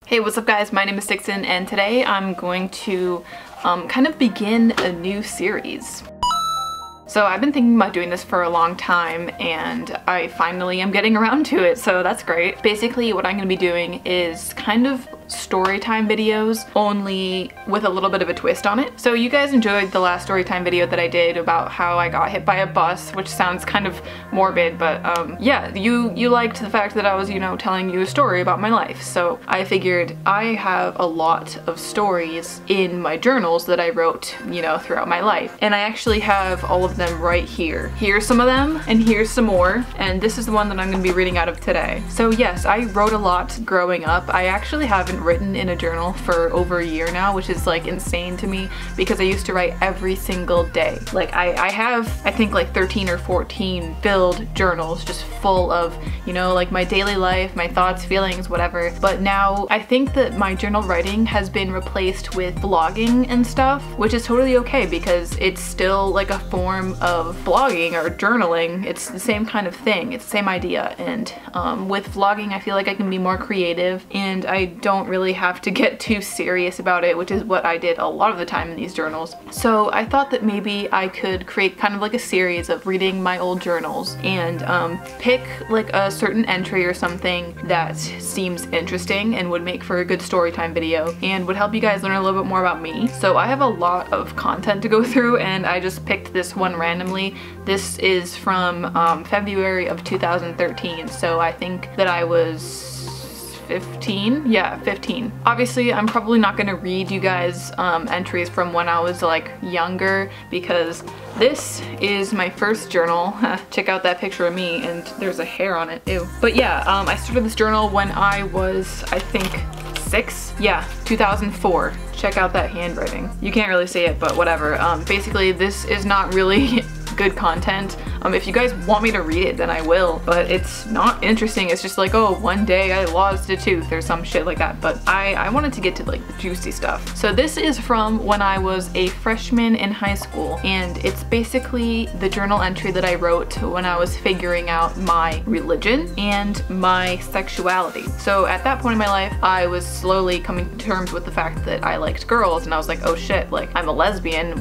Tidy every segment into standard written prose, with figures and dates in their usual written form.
Hey, what's up guys? My name is Sicsen and today I'm going to kind of begin a new series. So I've been thinking about doing this for a long time and I finally am getting around to it, so that's great. Basically what I'm going to be doing is kind of story time videos, only with a little bit of a twist on it. So you guys enjoyed the last story time video that I did about how I got hit by a bus, which sounds kind of morbid, but yeah, you liked the fact that I was, you know, telling you a story about my life. So I figured I have a lot of stories in my journals that I wrote, you know, throughout my life. And I actually have all of them right here. Here's some of them, and here's some more, and this is the one that I'm going to be reading out of today. So yes, I wrote a lot growing up. I actually haven't written in a journal for over a year now, which is like insane to me because I used to write every single day. Like I have, I think like 13 or 14 filled journals just full of, you know, like my daily life, my thoughts, feelings, whatever. But now I think that my journal writing has been replaced with blogging and stuff, which is totally okay because it's still like a form of blogging or journaling. It's the same kind of thing. It's the same idea. And with vlogging, I feel like I can be more creative and I don't really have to get too serious about it, which is what I did a lot of the time in these journals. So I thought that maybe I could create kind of like a series of reading my old journals and pick like a certain entry or something that seems interesting and would make for a good story time video and would help you guys learn a little bit more about me. So I have a lot of content to go through and I just picked this one randomly. This is from February of 2013, so I think that I was 15? Yeah, 15. Obviously, I'm probably not gonna read you guys entries from when I was like younger because this is my first journal. Check out that picture of me and there's a hair on it, ew. But yeah, I started this journal when I was, I think, 6? Yeah, 2004. Check out that handwriting. You can't really see it, but whatever. Basically, this is not really good content. If you guys want me to read it, then I will, but it's not interesting. It's just like, oh, one day I lost a tooth or some shit like that, but I wanted to get to like the juicy stuff. So this is from when I was a freshman in high school, and it's basically the journal entry that I wrote when I was figuring out my religion and my sexuality. So at that point in my life, I was slowly coming to terms with the fact that I liked girls, and I was like, oh shit, like I'm a lesbian,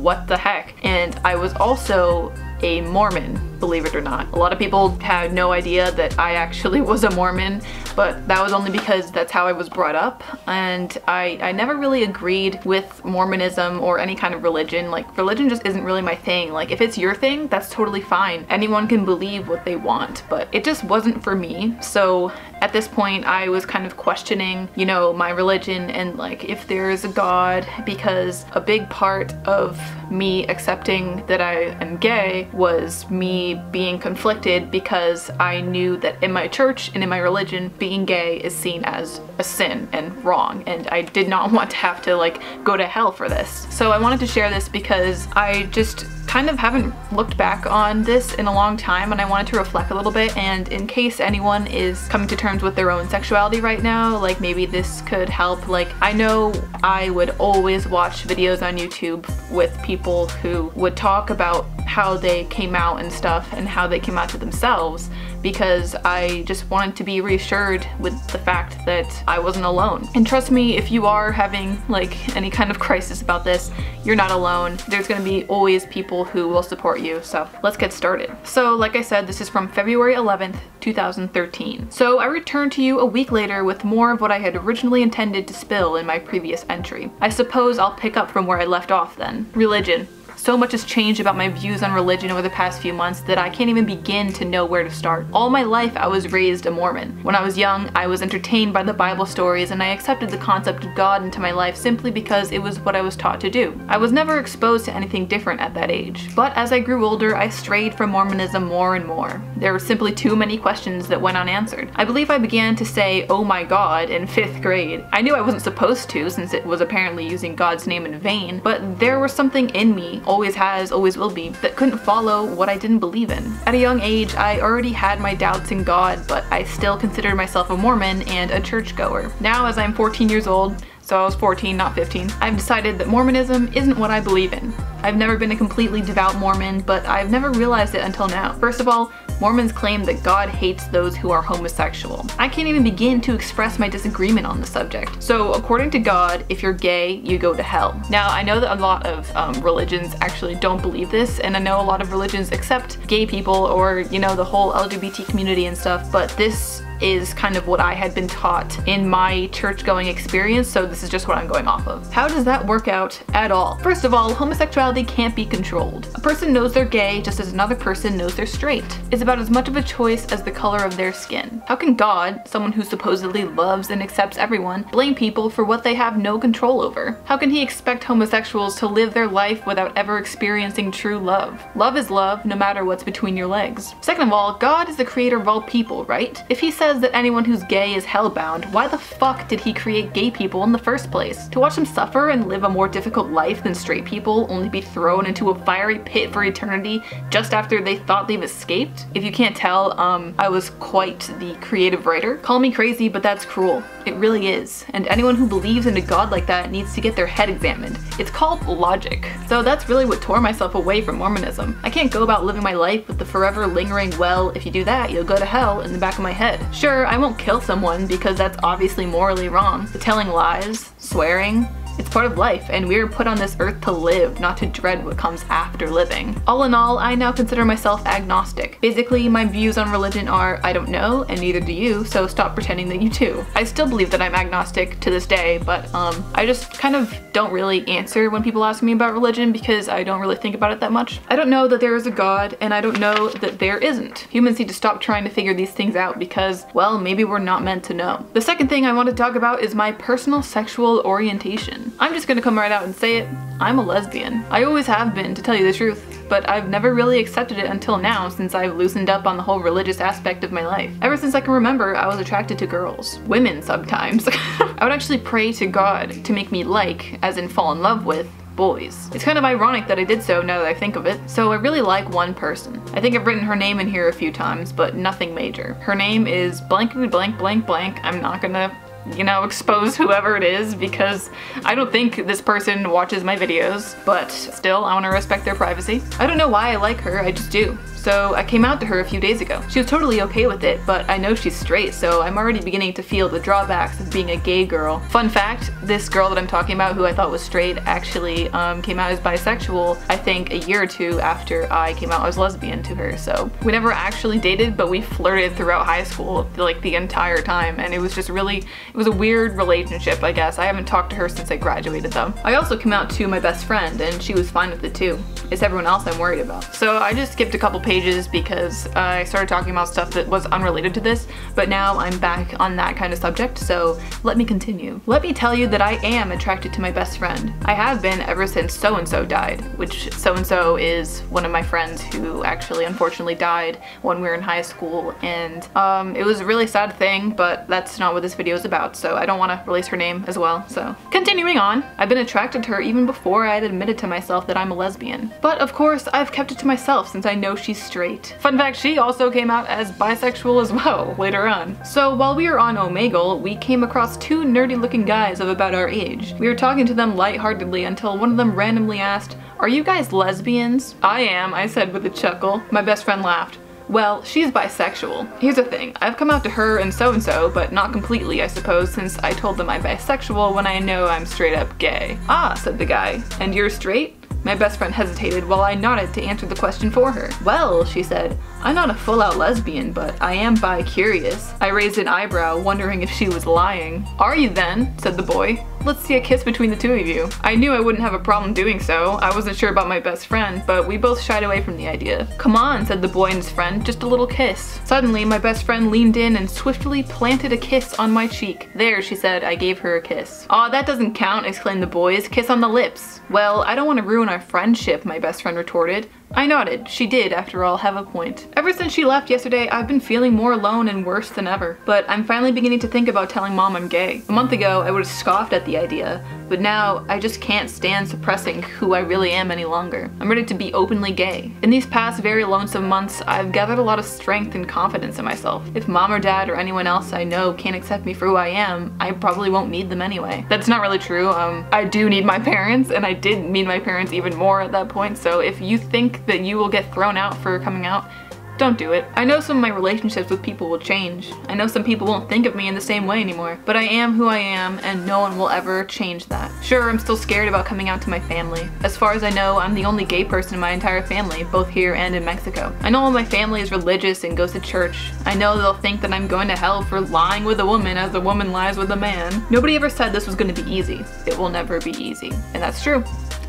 what the heck? And I was also a Mormon, believe it or not. A lot of people had no idea that I actually was a Mormon, but that was only because that's how I was brought up, and I never really agreed with Mormonism or any kind of religion. Like, religion just isn't really my thing. Like, if it's your thing, that's totally fine. Anyone can believe what they want, but it just wasn't for me. So at this point, I was kind of questioning, you know, my religion and like if there's a God, because a big part of me accepting that I am gay was me being conflicted because I knew that in my church and in my religion, being gay is seen as a sin and wrong, and I did not want to have to like go to hell for this. So I wanted to share this because I just kind of haven't looked back on this in a long time and I wanted to reflect a little bit, and in case anyone is coming to terms with their own sexuality right now, like maybe this could help. Like, I know I would always watch videos on YouTube with people who would talk about how they came out and stuff and how they came out to themselves, because I just wanted to be reassured with the fact that I wasn't alone. And trust me, if you are having like any kind of crisis about this, you're not alone. There's gonna be always people who will support you, so let's get started. So like I said, this is from February 11th, 2013. So I returned to you a week later with more of what I had originally intended to spill in my previous entry. I suppose I'll pick up from where I left off then. Religion. So much has changed about my views on religion over the past few months that I can't even begin to know where to start. All my life I was raised a Mormon. When I was young, I was entertained by the Bible stories and I accepted the concept of God into my life simply because it was what I was taught to do. I was never exposed to anything different at that age. But as I grew older, I strayed from Mormonism more and more. There were simply too many questions that went unanswered. I believe I began to say, oh my God, in 5th grade. I knew I wasn't supposed to, since it was apparently using God's name in vain, but there was something in me, always has, always will be, that couldn't follow what I didn't believe in. At a young age, I already had my doubts in God, but I still considered myself a Mormon and a churchgoer. Now, as I'm 14 years old, so I was 14, not 15, I've decided that Mormonism isn't what I believe in. I've never been a completely devout Mormon, but I've never realized it until now. First of all, Mormons claim that God hates those who are homosexual. I can't even begin to express my disagreement on the subject. So according to God, if you're gay, you go to hell. Now, I know that a lot of religions actually don't believe this, and I know a lot of religions accept gay people or, you know, the whole LGBT community and stuff, but this is kind of what I had been taught in my church-going experience, so this is just what I'm going off of. How does that work out at all? First of all, homosexuality can't be controlled. A person knows they're gay just as another person knows they're straight. It's about as much of a choice as the color of their skin. How can God, someone who supposedly loves and accepts everyone, blame people for what they have no control over? How can he expect homosexuals to live their life without ever experiencing true love? Love is love, no matter what's between your legs. Second of all, God is the creator of all people, right? If he says that anyone who's gay is hellbound, why the fuck did he create gay people in the first place? To watch them suffer and live a more difficult life than straight people, only be thrown into a fiery pit for eternity just after they thought they've escaped? If you can't tell, I was quite the creative writer. Call me crazy, but that's cruel. It really is. And anyone who believes in a God like that needs to get their head examined. It's called logic. So that's really what tore myself away from Mormonism. I can't go about living my life with the forever lingering, well, if you do that, you'll go to hell in the back of my head. Sure, I won't kill someone because that's obviously morally wrong. But telling lies, swearing, it's part of life, and we are put on this earth to live, not to dread what comes after living. All in all, I now consider myself agnostic. Basically, my views on religion are, I don't know, and neither do you, so stop pretending that you do. I still believe that I'm agnostic to this day, but I just kind of don't really answer when people ask me about religion because I don't really think about it that much. I don't know that there is a God, and I don't know that there isn't. Humans need to stop trying to figure these things out because, well, maybe we're not meant to know. The second thing I want to talk about is my personal sexual orientation. I'm just gonna come right out and say it. I'm a lesbian. I always have been, to tell you the truth, but I've never really accepted it until now since I've loosened up on the whole religious aspect of my life. Ever since I can remember, I was attracted to girls. Women sometimes. I would actually pray to God to make me like, as in fall in love with, boys. It's kind of ironic that I did so now that I think of it. So I really like one person. I think I've written her name in here a few times, but nothing major. Her name is blankety blank blank blank. I'm not gonna, you know, expose whoever it is because I don't think this person watches my videos, but still, I want to respect their privacy. I don't know why I like her, I just do. So I came out to her a few days ago. She was totally okay with it, but I know she's straight, so I'm already beginning to feel the drawbacks of being a gay girl. Fun fact, this girl that I'm talking about who I thought was straight actually came out as bisexual, I think a year or two after I came out as lesbian to her. So we never actually dated, but we flirted throughout high school like the entire time, and it was just really, it was a weird relationship, I guess. I haven't talked to her since I graduated though. I also came out to my best friend, and she was fine with it too. It's everyone else I'm worried about. So I just skipped a couple pages because I started talking about stuff that was unrelated to this, but now I'm back on that kind of subject, so let me continue. Let me tell you that I am attracted to my best friend. I have been ever since so-and-so died, which so-and-so is one of my friends who actually unfortunately died when we were in high school, and it was a really sad thing, but that's not what this video is about, so I don't want to release her name as well. So continuing on, I've been attracted to her even before I had admitted to myself that I'm a lesbian. But of course, I've kept it to myself since I know she's straight. Fun fact, she also came out as bisexual as well later on. So while we were on Omegle, we came across two nerdy looking guys of about our age. We were talking to them lightheartedly until one of them randomly asked, "Are you guys lesbians?" "I am," I said with a chuckle. My best friend laughed. "Well, she's bisexual. Here's the thing, I've come out to her and so, but not completely, I suppose, since I told them I'm bisexual when I know I'm straight up gay." "Ah," said the guy, "and you're straight?" My best friend hesitated while I nodded to answer the question for her. "Well," she said, "I'm not a full-out lesbian, but I am bi-curious." I raised an eyebrow, wondering if she was lying. "Are you then?" said the boy. "Let's see a kiss between the two of you." I knew I wouldn't have a problem doing so. I wasn't sure about my best friend, but we both shied away from the idea. "Come on," said the boy and his friend, "just a little kiss." Suddenly, my best friend leaned in and swiftly planted a kiss on my cheek. "There," she said. I gave her a kiss. "Aw, that doesn't count," exclaimed the boys. "Kiss on the lips." "Well, I don't want to ruin our friendship," my best friend retorted. I nodded. She did, after all, have a point. Ever since she left yesterday, I've been feeling more alone and worse than ever. But I'm finally beginning to think about telling Mom I'm gay. A month ago, I would have scoffed at the idea, but now I just can't stand suppressing who I really am any longer. I'm ready to be openly gay. In these past very lonesome months, I've gathered a lot of strength and confidence in myself. If Mom or Dad or anyone else I know can't accept me for who I am, I probably won't need them anyway. That's not really true. I do need my parents, and I did need my parents even more at that point, so if you think that you will get thrown out for coming out, don't do it. I know some of my relationships with people will change. I know some people won't think of me in the same way anymore, but I am who I am and no one will ever change that. Sure, I'm still scared about coming out to my family. As far as I know, I'm the only gay person in my entire family, both here and in Mexico. I know all my family is religious and goes to church. I know they'll think that I'm going to hell for lying with a woman as a woman lies with a man. Nobody ever said this was going to be easy. It will never be easy. And that's true.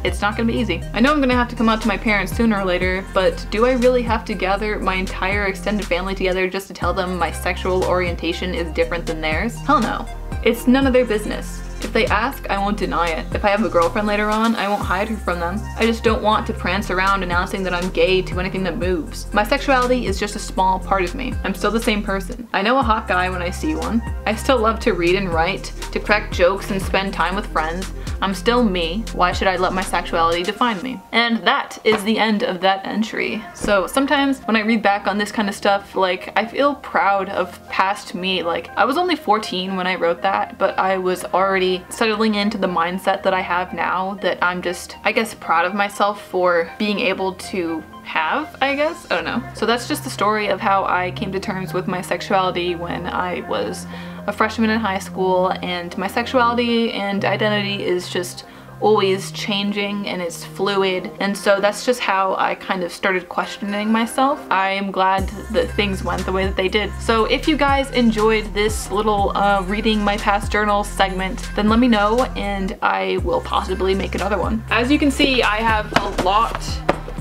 It's not gonna be easy. I know I'm gonna have to come out to my parents sooner or later, but do I really have to gather my entire extended family together just to tell them my sexual orientation is different than theirs? Hell no. It's none of their business. If they ask, I won't deny it. If I have a girlfriend later on, I won't hide her from them. I just don't want to prance around announcing that I'm gay to anything that moves. My sexuality is just a small part of me. I'm still the same person. I know a hot guy when I see one. I still love to read and write, to crack jokes and spend time with friends. I'm still me. Why should I let my sexuality define me? And that is the end of that entry. So sometimes when I read back on this kind of stuff, like, I feel proud of past me. Like, I was only 14 when I wrote that, but I was already settling into the mindset that I have now, that I'm just, I guess, proud of myself for being able to have, I guess? I don't know. So that's just the story of how I came to terms with my sexuality when I was a freshman in high school, and my sexuality and identity is just always changing and it's fluid, and so that's just how I kind of started questioning myself. I am glad that things went the way that they did. So if you guys enjoyed this little reading my past journal segment, then let me know and I will possibly make another one. As you can see, I have a lot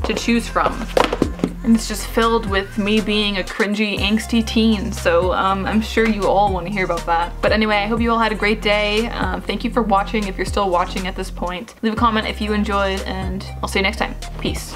to choose from. And it's just filled with me being a cringy, angsty teen, so I'm sure you all want to hear about that. But anyway, I hope you all had a great day. Thank you for watching if you're still watching at this point. Leave a comment if you enjoyed, and I'll see you next time. Peace.